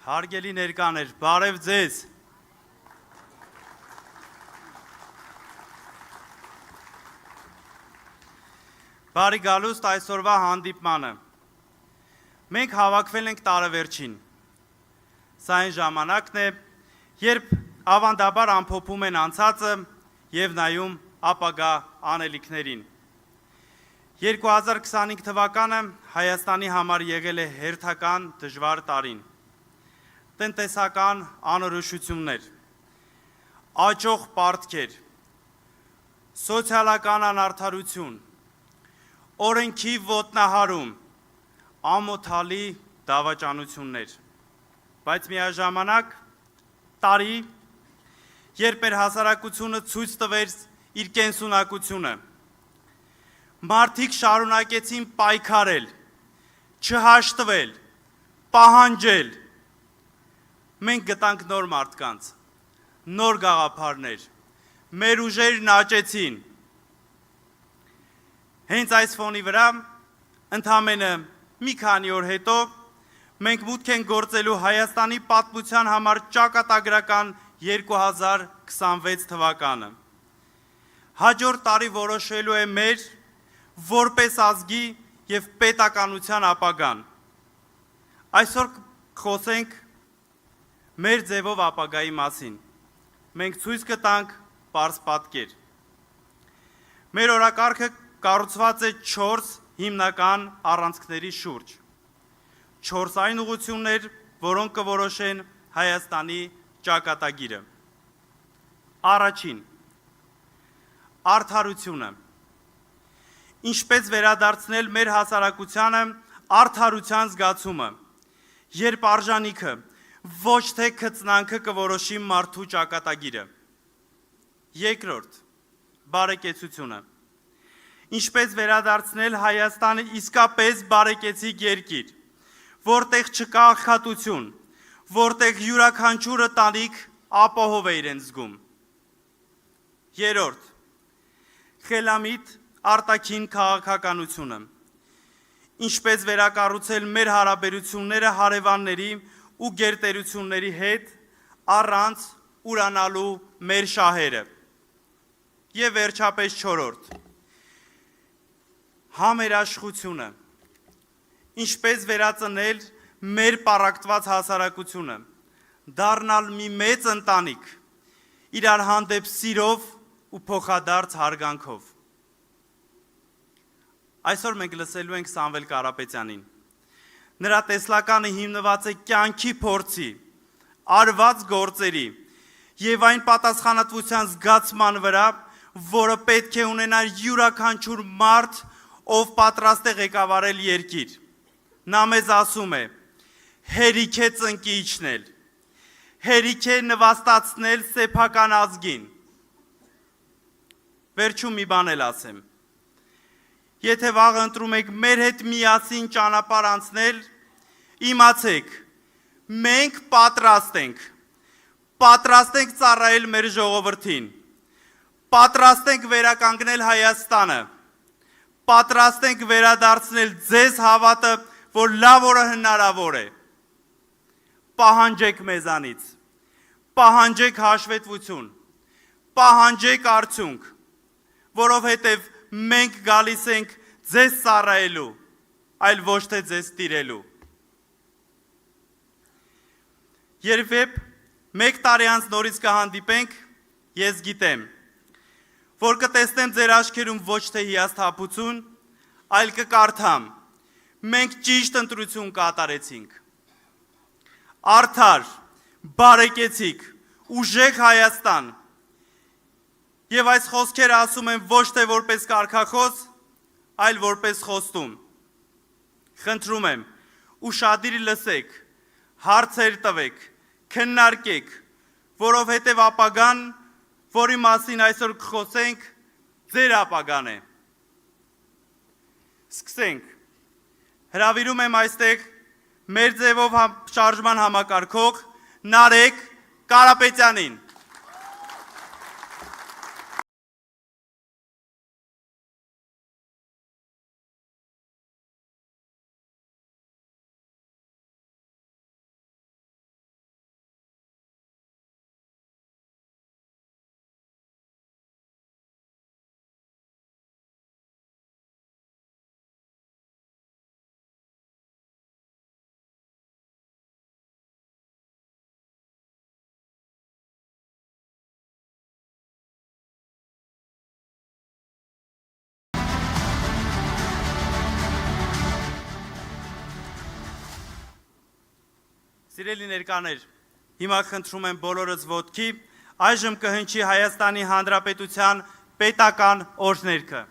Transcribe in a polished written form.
Հարգելի ներկաներ, բարև ձեզ։ Բարի գալուստ այսօրվա հանդիպմանը։ Մենք հավաքվել ենք տարեվերջին։ Սա այն ժամանակն է, երբ ավանդաբար ամփոփում են անցածը եւ նայում ապագա անելիքներին։ 2025 թվականը Հայաստանի համար եղել է հերթական դժվար տարին։ Տնտեսական անորոշություններ, աճող պարտքեր, սոցիալական անարդարություն, օրենքի ոտնահարում, ամոթալի դավաճանություններ, բայց միաժամանակ տարի, երբ մեր հասարակությունը ցույց տվեց իր կենսունակությունը, մարդիկ շարունակեցին պայքարել, չհաշտվել, պահանջել, մենք գտանք նոր մարդկանց, նոր գաղափարներ, մեր ուժերն աճեցին։ Հենց այս ֆոնի վրա, ընդամենը մի քանի օր հետո, մենք մուտք ենք գործելու Հայաստանի պատմության համար ճակատագրական 2026 թվականը։ Հաջորդ տարի որոշելու է մեր, որպես ազգի և պետականության ապագան։ Այսօր խոսենք մեր ձևով ապագայի մասին, մենք ցույց կտանք պարզ պատկեր։ Մեր օրակարգը կառուցված է 4 հիմնական առանցքների շուրջ, 4 այն ուղղություններ, որոնք կորոշեն Հայաստանի ճակատագիրը։ Առաջին, արդարությունը։ Ինչպես վերադարձնել մեր հասարակությանը արդարության զգացումը, երբ արժանիքը ոչ թե քծնանքը կորոշի մարդու ճակատագիրը։ Երկրորդ, բարեկեցությունը։ Ինչպես վերադարձնել Հայաստանը իսկապես բարեկեցիկ երկիր, որտեղ չկա աղքատություն, որտեղ յուրաքանչյուրը տանիք ապահով է իրեն զգում։ Երրորդ, խելամիտ արտաքին քաղաքականությունը։ Ինչպես վերակառուցել մեր հարաբերությունները հարևանների ու գերտերությունների հետ առանց ուրանալու մեր շահերը։ Եվ վերջապես չորրորդ, համերաշխությունը։ Ինչպես վերածնել մեր պառակտված հասարակությունը, դառնալ մի մեծ ընտանիք, իրար հանդեպ սիրով ու փոխադարձ հարգանքով։ Այսօր մենք լսելու ենք Սամվել Կարապետյանին։ Նրա տեսլականը հիմնված է կյանքի փորձի, արված գործերի եւ այն պատասխանատվության զգացման վրա, որը պետք է ունենար յուրաքանչյուր մարդ, ով պատրաստ է ղեկավարել երկիր։ Նա մեզ ասում է. հերիք է ծնկի իջնել, հերիք է նվաստացնել սեփական ազգին։ Վերջում մի բան էլ ասեմ. Եթե վաղ ընտրում եք մեր հետ միասին ճանապարհ անցնել, իմացեք, մենք պատրաստ ենք ծառայել մեր ժողովրդին, պատրաստ ենք վերականգնել Հայաստանը, պատրաստ ենք վերադարձնել ձեզ հավատը, որ լավ օրը հնարավոր է։ Պահանջեք մեզանից, պահանջեք հաշվետվություն, պահանջեք արդյունք, որովհետև մենք գալիս ենք ձեզ ծառայելու, այլ ոչ թե ձեզ տիրելու։ Երբ մեկ տարի անց նորից կհանդիպենք, ես գիտեմ, որ կտեսնեմ ձեր աչքերում ոչ թե հիասթափություն, այլ կկարդամ, մենք ճիշտ ընտրություն կատարեցինք։ Արդար, բարեկեցիկ, ուժեղ Հայաստան։ Եվ այս խոսքերը ասում եմ ոչ թե որպես կարգախոս, այլ որպես խոստում։ Խնդրում եմ, ուշադիր լսեք, հարցեր տվեք, քննարկեք, որովհետև ապագան, որի մասին այսօր կխոսենք, ձեր ապագան է։ Սկսենք։ Հրավիրում եմ այստեղ մեր ձևով շարժման համակարգող Նարեկ Կարապետյանին։ Սիրելի ներկաներ, հիմա խնդրում եմ բոլորս ոտքի, այժմ կհնչի Հայաստանի Հանրապետության պետական օրհներգը։